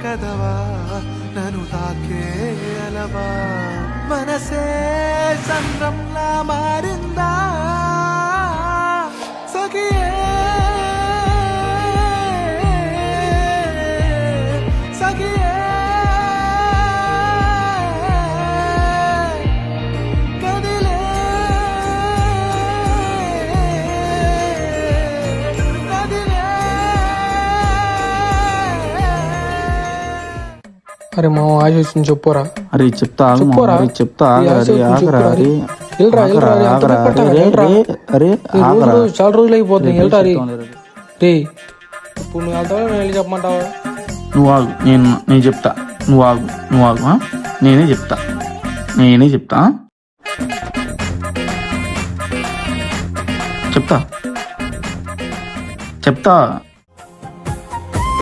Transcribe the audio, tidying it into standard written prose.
కదవా నన్ను తాకే అలవా మనసే చంద్రంలా మారిందా సఖియే సఖియే కదిలే కదిలే. అరే మా ఆశ వచ్చింది చెప్పురా. అరే చెప్తా ఆగు మామ, చెప్పురా. అరే చెప్తా ఈ ఆశ అరే వచ్చింది ఆగరా చెప్పురా. అరే ఎల్రా ఎల్రా రే, అంత ఆగరా పెట్టాలా? అరే ఎల్రా. అరే ఈ ఆగరా రోజులు చాలా రోజులు అయిపోతుంది. ఎల్రా రే రే, రే. ఇప్పుడు నువ్వు వెళ్తావా నేను వెళ్ళి చెప్పమంటావా? నువ్వు ఆగు, నేను చెప్తా. నువ్వు ఆగు ఆ? నేనే చెప్తా చెప్తా